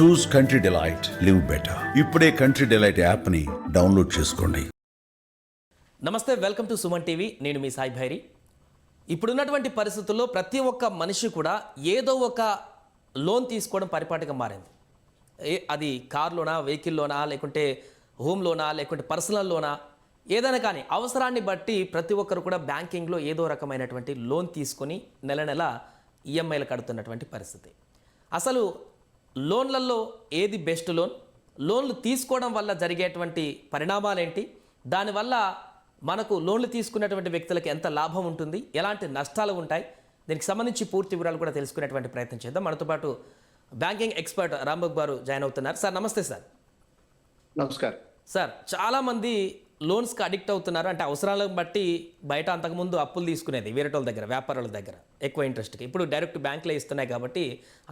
చూస్ country delight, live better. ఇప్పుడే country delight యాప్ని download చేసుకోండి. నమస్తే, వెల్కమ్ టు సుమన్ టీవీ. నేను మీ సాయి భైరి. ఇప్పుడున్నటువంటి పరిస్థితుల్లో ప్రతి ఒక్క మనిషి కూడా ఏదో ఒక లోన్ తీసుకోవడం పరిపాటిగా మారింది. అది కార్ లోనా, వెహికల్ లోనా, లేకుంటే హోమ్ లోనా, లేకుంటే పర్సనల్ లోనా, ఏదైనా కానీ అవసరాన్ని బట్టి ప్రతి ఒక్కరు కూడా బ్యాంకింగ్లో ఏదో రకమైనటువంటి లోన్ తీసుకొని నెల నెల ఈఎంఐలు కడుతున్నటువంటి పరిస్థితి. అసలు లోన్లలో ఏది బెస్ట్ లోన్లు తీసుకోవడం వల్ల జరిగేటువంటి పరిణామాలు ఏంటి, దానివల్ల మనకు లోన్లు తీసుకున్నటువంటి వ్యక్తులకు ఎంత లాభం ఉంటుంది, ఎలాంటి నష్టాలు ఉంటాయి, దీనికి సంబంధించి పూర్తి వివరాలు కూడా తెలుసుకునేటువంటి ప్రయత్నం చేద్దాం. మనతో పాటు బ్యాంకింగ్ ఎక్స్పర్ట్ రాంబాబు గారు జాయిన్ అవుతున్నారు. సార్ నమస్తే. సార్ నమస్కారం. సార్, చాలామంది లోన్స్కి అడిక్ట్ అవుతున్నారు. అంటే అవసరాలను బట్టి బయట అంతకుముందు అప్పులు తీసుకునేది వేరే వాళ్ళ దగ్గర, వ్యాపారుల దగ్గర ఎక్కువ ఇంట్రెస్ట్కి. ఇప్పుడు డైరెక్ట్ బ్యాంకులో ఇస్తున్నాయి కాబట్టి,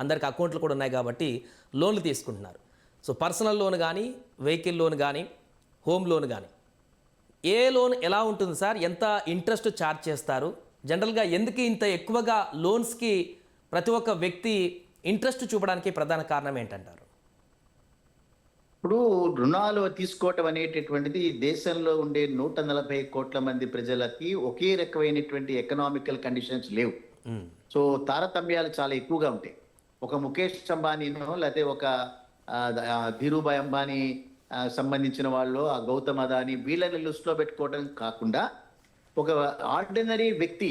అందరికి అకౌంట్లు కూడా ఉన్నాయి కాబట్టి లోన్లు తీసుకుంటున్నారు. సో పర్సనల్ లోన్ కానీ, వెహికల్ లోన్ కానీ, హోమ్ లోన్ కానీ, ఏ లోన్ ఎలా ఉంటుంది సార్? ఎంత ఇంట్రెస్ట్ ఛార్జ్ చేస్తారు? జనరల్గా ఎందుకు ఇంత ఎక్కువగా లోన్స్కి ప్రతి ఒక్క వ్యక్తి ఇంట్రెస్ట్ చూపడానికి ప్రధాన కారణం ఏంటంటారు? ఇప్పుడు రుణాలు తీసుకోవటం అనేటటువంటిది దేశంలో ఉండే 140 కోట్ల మంది ప్రజలకి ఒకే రకమైనటువంటి ఎకనామికల్ కండిషన్స్ లేవు. సో తారతమ్యాలు చాలా ఎక్కువగా ఉంటాయి. ఒక ముఖేష్ అంబానీనో లేకపోతే ఒక ధీరుభాయ్ అంబానీ సంబంధించిన వాళ్ళు, ఆ గౌతమ్ అదానీ, వీళ్ళని లిస్టులో పెట్టుకోవడం కాకుండా ఒక ఆర్డినరీ వ్యక్తి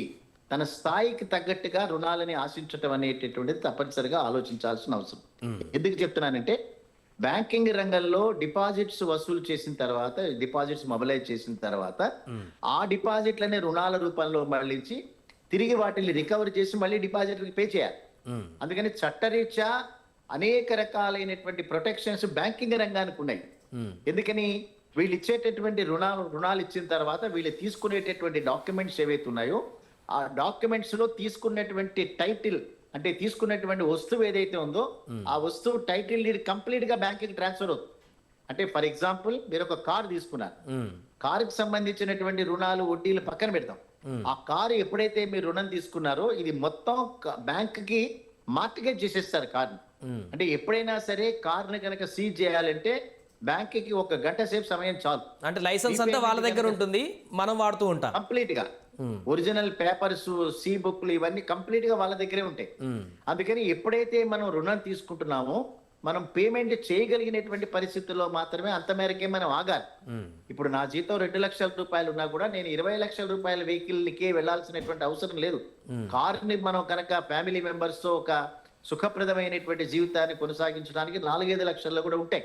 తన స్థాయికి తగ్గట్టుగా రుణాలని ఆశించటం అనేటటువంటిది తప్పనిసరిగా ఆలోచించాల్సిన అవసరం. ఎందుకు చెప్తున్నానంటే, బ్యాంకింగ్ రంగంలో డిపాజిట్స్ వసూలు చేసిన తర్వాత, డిపాజిట్స్ మొబిలైజ్ చేసిన తర్వాత ఆ డిపాజిట్లనే రుణాల రూపంలో మళ్ళించి తిరిగి వాటిని రికవర్ చేసి మళ్ళీ డిపాజిట్కి పే చేయాలి. అందుకని చట్టరీత్యా అనేక రకాలైనటువంటి ప్రొటెక్షన్స్ బ్యాంకింగ్ రంగానికి ఉన్నాయి. ఎందుకని వీళ్ళు ఇచ్చేటటువంటి రుణాలు ఇచ్చిన తర్వాత వీళ్ళు తీసుకునేటటువంటి డాక్యుమెంట్స్ ఏవైతే ఉన్నాయో, ఆ డాక్యుమెంట్స్ లో తీసుకున్నటువంటి టైటిల్, అంటే తీసుకున్నటువంటి వస్తువు ఏదైతే ఉందో ఆ వస్తువు టైటిల్ కంప్లీట్ గా బ్యాంకింగ్ ట్రాన్స్ఫర్ అవుతుంది. అంటే ఫర్ ఎగ్జాంపుల్, మీరు ఒక కారు తీసుకున్నారు, కారుకి సంబంధించినటువంటి రుణాలు, వడ్డీలు పక్కన పెడతాం. ఆ కారు ఎప్పుడైతే మీరు రుణం తీసుకున్నారో ఇది మొత్తం బ్యాంక్ కి మార్టిగేజ్ చేసేస్తారు కార్ని. అంటే ఎప్పుడైనా సరే కార్ని కనుక సీజ్ చేయాలంటే బ్యాంక్ కి 1 గంట సేపు సమయం చాలు. అంటే లైసెన్స్ అంతా వాళ్ళ దగ్గర ఉంటుంది, మనం వాడుతూ ఉంటాం. కంప్లీట్ గా ఒరిజినల్ పేపర్స్, సి బుక్లు ఇవన్నీ కంప్లీట్ గా వాళ్ళ దగ్గరే ఉంటాయి. అందుకని ఎప్పుడైతే మనం రుణం తీసుకుంటున్నామో మనం పేమెంట్ చేయగలిగినటువంటి పరిస్థితుల్లో మాత్రమే అంత మేరకే మనం ఆగాలి. ఇప్పుడు నా జీతం 2 లక్షల రూపాయలు ఉన్నా కూడా నేను 20 లక్షల రూపాయల వెహికల్కి వెళ్లాల్సినటువంటి అవసరం లేదు. కార్ని మనం కనుక ఫ్యామిలీ మెంబర్స్ తో ఒక సుఖప్రదమైనటువంటి జీవితాన్ని కొనసాగించడానికి 4-5 లక్షల్లో కూడా ఉంటాయి.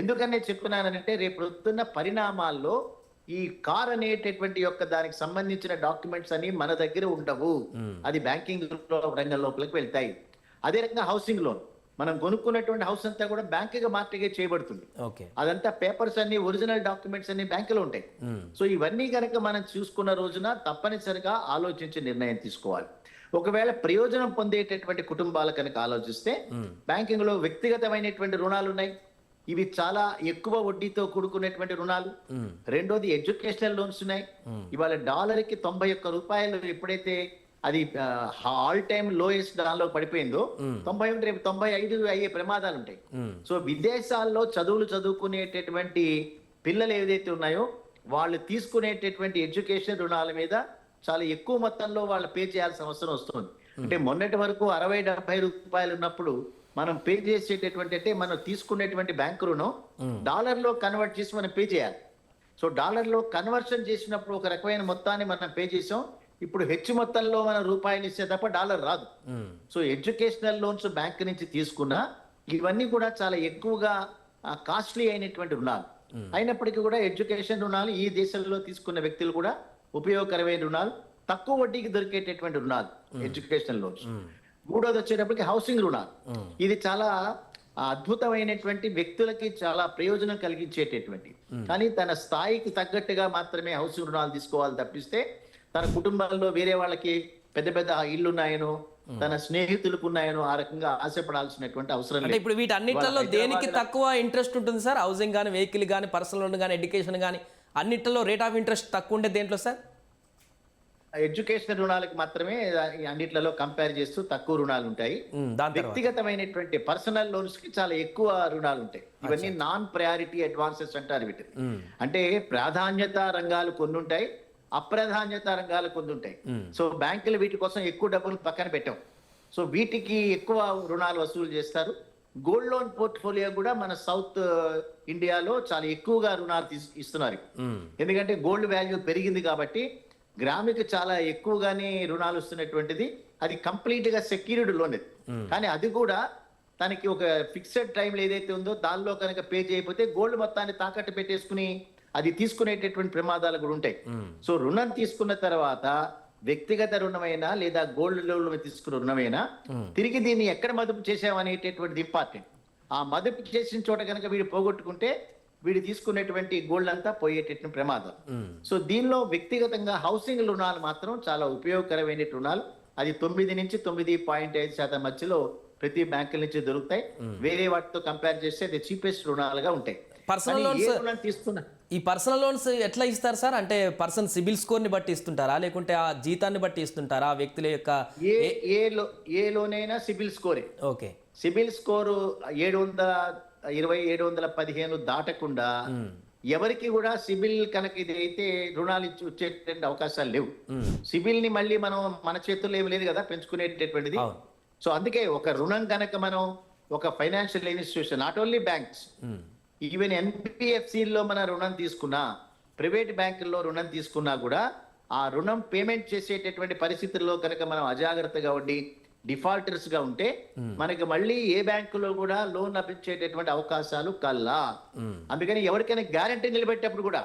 ఎందుకనే చెప్తున్నానంటే, రేపు పొద్దున్న పరిణామాల్లో ఈ కార్ అనేటటువంటి యొక్క దానికి సంబంధించిన డాక్యుమెంట్స్ అని మన దగ్గర ఉండవు, అది బ్యాంకింగ్ రంగం లోపలికి వెళ్తాయి. అదే రకంగా హౌసింగ్ లోన్, మనం కొనుక్కున్నటువంటి హౌస్ అంతా కూడా బ్యాంకుగా మార్టిగేజ్ చేయబడుతుంది. అదంతా పేపర్స్ అన్ని, ఒరిజినల్ డాక్యుమెంట్స్ అన్ని బ్యాంకులో ఉంటాయి. సో ఇవన్నీ కనుక మనం చూసుకున్న రోజున తప్పనిసరిగా ఆలోచించి నిర్ణయం తీసుకోవాలి. ఒకవేళ ప్రయోజనం పొందేటటువంటి కుటుంబాలు కనుక ఆలోచిస్తే, బ్యాంకింగ్ లో వ్యక్తిగతమైనటువంటి రుణాలు ఉన్నాయి, ఇవి చాలా ఎక్కువ వడ్డీతో కూడుకునేటువంటి రుణాలు. రెండోది ఎడ్యుకేషనల్ లోన్స్ ఉన్నాయి. ఇవాళ డాలర్కి 91 రూపాయలు ఎప్పుడైతే అది ఆల్ టైమ్ లోయెస్ట్ దానిలో పడిపోయిందో, 91 రేపు 95 అయ్యే ప్రమాదాలు ఉంటాయి. సో విదేశాల్లో చదువుకునేటటువంటి పిల్లలు ఏదైతే ఉన్నాయో వాళ్ళు తీసుకునేటటువంటి ఎడ్యుకేషన్ రుణాల మీద చాలా ఎక్కువ మొత్తంలో వాళ్ళు పే చేయాల్సిన అవసరం వస్తుంది. అంటే మొన్నటి వరకు 60-70 రూపాయలు ఉన్నప్పుడు మనం పే చేసేటటువంటి, అంటే మనం తీసుకునేటువంటి బ్యాంకు రుణం డాలర్లో కన్వర్ట్ చేసి మనం పే చేయాలి. సో డాలర్లో కన్వర్షన్ చేసినప్పుడు ఒక రకమైన మొత్తాన్ని మనం పే చేసాం. ఇప్పుడు హెచ్చు మొత్తంలో మనం రూపాయలు ఇస్తే తప్ప డాలర్ రాదు. సో ఎడ్యుకేషనల్ లోన్స్ బ్యాంక్ నుంచి తీసుకున్నా ఇవన్నీ కూడా చాలా ఎక్కువగా కాస్ట్లీ అయినటువంటి రుణాలు. అయినప్పటికీ కూడా ఎడ్యుకేషన్ రుణాలు ఈ దేశంలో తీసుకున్న వ్యక్తులు కూడా ఉపయోగకరమైన రుణాలు, తక్కువ వడ్డీకి దొరికేటటువంటి రుణాలు ఎడ్యుకేషనల్ లోన్స్. మూడోది వచ్చేటప్పటికి హౌసింగ్ రుణాలు. ఇది చాలా అద్భుతమైనటువంటి వ్యక్తులకి చాలా ప్రయోజనం కలిగించేటటువంటి, కానీ తన స్థాయికి తగ్గట్టుగా మాత్రమే హౌసింగ్ రుణాలు తీసుకోవాలి తప్పిస్తే తన కుటుంబంలో వేరే వాళ్ళకి పెద్ద పెద్ద ఇల్లు ఉన్నాయనో, తన స్నేహితులకు ఉన్నాయనో ఆ రకంగా ఆశపడాల్సినటువంటి అవసరం లేదు. ఇప్పుడు వీటన్నిటిలో దేనికి తక్కువ ఇంట్రెస్ట్ ఉంటుంది సార్? హౌసింగ్ కానీ, వెహికల్ కానీ, పర్సనల్ లోన్ కానీ, ఎడ్యుకేషన్ కానీ, అన్నిటిలో రేట్ ఆఫ్ ఇంట్రెస్ట్ తక్కువ ఉండే దేంట్లో సార్? ఎడ్యుకేషన్ రుణాలకు మాత్రమే అన్నిట్లలో కంపేర్ చేస్తూ తక్కువ రుణాలు ఉంటాయి. దాని తర్వాత వ్యక్తిగతమైనటువంటి పర్సనల్ లోన్స్ కి చాలా ఎక్కువ రుణాలు ఉంటాయి. ఇవన్నీ నాన్ ప్రయారిటీ అడ్వాన్సెస్ అంటారు వీటిని. అంటే ప్రాధాన్యత రంగాలు కొన్ని ఉంటాయి, అప్రాధాన్యత రంగాలు కొన్ని ఉంటాయి. సో బ్యాంకులు వీటి కోసం ఎక్కువ డబ్బులు పక్కన పెట్టాం. సో వీటికి ఎక్కువ రుణాలు వసూలు చేస్తారు. గోల్డ్ లోన్ పోర్ట్ఫోలియో కూడా మన సౌత్ ఇండియాలో చాలా ఎక్కువగా రుణాలు ఇస్తున్నారు. ఎందుకంటే గోల్డ్ వాల్యూ పెరిగింది కాబట్టి గ్రాముకి చాలా ఎక్కువగానే రుణాలు వస్తున్నటువంటిది. అది కంప్లీట్ గా సెక్యూర్డ్ లోన్ అది. కానీ అది కూడా తనకి ఒక ఫిక్స్డ్ టైంలో ఏదైతే ఉందో దానిలో కనుక పే చేయకపోతే గోల్డ్ మొత్తాన్ని తాకట్టు పెట్టేసుకుని అది తీసుకునేటటువంటి ప్రమాదాలు కూడా ఉంటాయి. సో రుణం తీసుకున్న తర్వాత వ్యక్తిగత రుణమైనా లేదా గోల్డ్ లోన్ తీసుకున్న రుణమైనా తిరిగి దీన్ని ఎక్కడ మదుపు చేసామనేటటువంటిది ఇంపార్టెంట్. ఆ మదుపు చేసిన చోట కనుక వీడు పోగొట్టుకుంటే వీడు తీసుకునేటువంటి గోల్డ్ అంతా పోయేటటువంటి ప్రమాదం. సో దీనిలో వ్యక్తిగతంగా హౌసింగ్ రుణాలు మాత్రం చాలా ఉపయోగకరమైన రుణాలు. అది 9 నుంచి 9.5% మధ్యలో ప్రతి బ్యాంకుల నుంచి దొరుకుతాయి. వేరే వాటితో కంపేర్ చేస్తే అది చీపెస్ట్ రుణాలుగా ఉంటాయి. పర్సనల్ లోన్స్ తీసుకున్నా ఈ పర్సనల్ లోన్స్ ఎట్లా ఇస్తారు సార్? అంటే పర్సన్ సిబిల్ స్కోర్ ని బట్టి ఇస్తుంటారా, లేకుంటే ఆ జీతాన్ని బట్టి ఇస్తుంటారా, వ్యక్తుల యొక్క ఏ లోన్ అయినా సిబిల్ స్కోరే. ఓకే, సిబిల్ స్కోరు 720, 715 దాటకుండా ఎవరికి కూడా సిబిల్ కనుక ఇది అయితే రుణాలు ఇచ్చేటువంటి అవకాశాలు లేవు. సిబిల్ ని మళ్ళీ మనం మన చేతుల్లో ఏమి లేదు కదా పెంచుకునేటటువంటిది. సో అందుకే ఒక రుణం కనుక మనం ఒక financial institution, not only banks, even ఎన్బిఎఫ్సిలో మన రుణం తీసుకున్నా, ప్రైవేట్ బ్యాంకుల్లో రుణం తీసుకున్నా కూడా ఆ రుణం పేమెంట్ చేసేటటువంటి పరిస్థితుల్లో కనుక మనం అజాగ్రత్తగా ఉండి డిఫాల్టర్స్ గా ఉంటే మనకి మళ్ళీ ఏ బ్యాంకులో కూడా లోన్ లభించేటటువంటి అవకాశాలు కల్లా. అందుకని ఎవరికైనా గ్యారంటీ నిలబెట్టేప్పుడు కూడా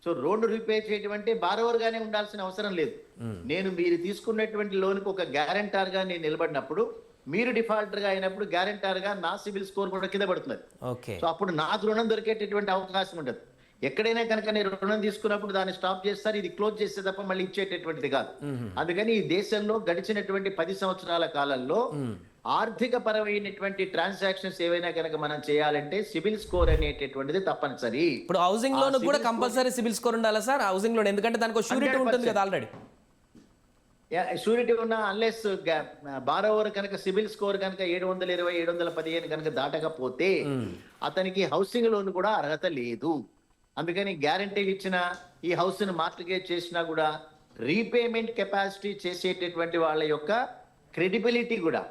సో లోన్ రీపే చేయడం అంటే బారోవర్ గానే ఉండాల్సిన అవసరం లేదు. మీరు తీసుకున్నటువంటి లోన్ కు ఒక గ్యారంటర్ గా నేను నిలబడినప్పుడు, మీరు డిఫాల్టర్ గా అయినప్పుడు గ్యారంటర్ గా నా సిబిల్ స్కోర్ కూడా కింద పడుతుంది. సో అప్పుడు నాకు రుణం దొరికేటటువంటి అవకాశం ఉండదు. ఎక్కడైనా కనుక నేను రుణం తీసుకున్నప్పుడు దాన్ని స్టాప్ చేస్తారు, ఇది క్లోజ్ చేస్తే తప్ప మళ్ళీ ఇచ్చేటటువంటిది కాదు. అందుకని ఈ దేశంలో గడిచినటువంటి 10 సంవత్సరాల కాలంలో ఆర్థిక పరమైనటువంటి ట్రాన్సాక్షన్స్ ఏవైనా కనుక మనం చేయాలంటే సిబిల్ స్కోర్ అనేటటువంటిది తప్పనిసరి. ఇప్పుడు హౌసింగ్ లోన్ కూడా కంపల్సరీ సిబిల్ స్కోర్ ఉండాలా సార్? హౌసింగ్ లోన్ ఎందుకంటే దానికి షూరిటీ ఉంటుంది కదా ఆల్రెడీ. షూరిటీ ఉన్న అన్లెస్ బారోవర్ కనుక సిబిల్ స్కోర్ కనుక 720, 715 కనుక దాటకపోతే అతనికి హౌసింగ్ లోన్ కూడా అర్హత లేదు. అందుకని గ్యారంటీలు ఇచ్చిన ఈ హౌస్ ను మార్టిగేజ్ చేసినా కూడా రీపేమెంట్ కెపాసిటీ చేసేటటువంటి వాళ్ళ యొక్క క్రెడిబిలిటీ కూడా,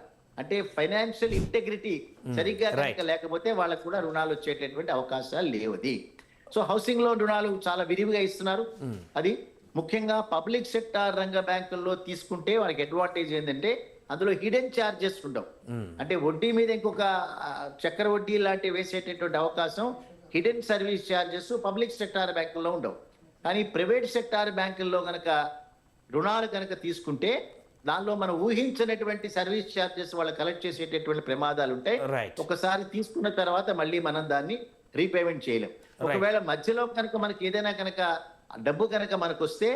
అంటే ఫైనాన్షియల్ ఇంటెగ్రిటీ సరిగ్గా కనుక లేకపోతే వాళ్ళకు కూడా రుణాలు వచ్చేటటువంటి అవకాశాలు లేవది. సో హౌసింగ్ లోన్ రుణాలు చాలా విరివిగా ఇస్తున్నారు. అది ముఖ్యంగా పబ్లిక్ సెక్టార్ రంగ బ్యాంకుల్లో తీసుకుంటే వాళ్ళకి అడ్వాంటేజ్ ఏంటంటే అందులో హిడెన్ ఛార్జెస్ ఉండవు. అంటే వడ్డీ మీద ఇంకొక చక్కెర వడ్డీ లాంటివి వేసేటటువంటి అవకాశం, hidden service charges public sector బ్యాంకుల్లో ఉండవు. కానీ ప్రైవేట్ సెక్టార్ బ్యాంకుల్లో కనుక రుణాలు కనుక తీసుకుంటే దానిలో మనం ఊహించినటువంటి సర్వీస్ ఛార్జెస్ వాళ్ళు కలెక్ట్ చేసేటటువంటి ప్రమాదాలు ఉంటాయి. ఒకసారి తీసుకున్న తర్వాత మళ్ళీ మనం దాన్ని రీపేమెంట్ చేయలేం. ఒకవేళ మధ్యలో కనుక మనకి ఏదైనా కనుక డబ్బు కనుక మనకు వస్తే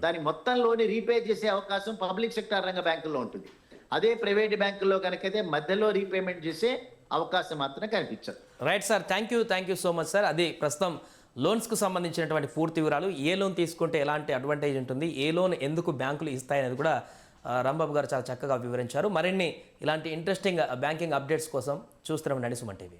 దాని మొత్తంలోని రీపే చేసే అవకాశం పబ్లిక్ సెక్టార్ రంగ బ్యాంకుల్లో ఉంటుంది. అదే ప్రైవేట్ బ్యాంకుల్లో కనుకైతే మధ్యలో రీపేమెంట్ చేసే అవకాశం మాత్రం కనిపించదు. Right sir, thank you so much sir. అది ప్రస్తుతం లోన్స్కు సంబంధించినటువంటి పూర్తి వివరాలు, ఏ లోన్ తీసుకుంటే ఎలాంటి అడ్వాంటేజ్ ఉంటుంది, ఏ లోన్ ఎందుకు బ్యాంకులు ఇస్తాయనేది కూడా రాంబాబు గారు చాలా చక్కగా వివరించారు. మరిన్ని ఇలాంటి ఇంట్రెస్టింగ్ బ్యాంకింగ్ అప్డేట్స్ కోసం చూస్తూనే ఉండండి సుమన్ టీవీ.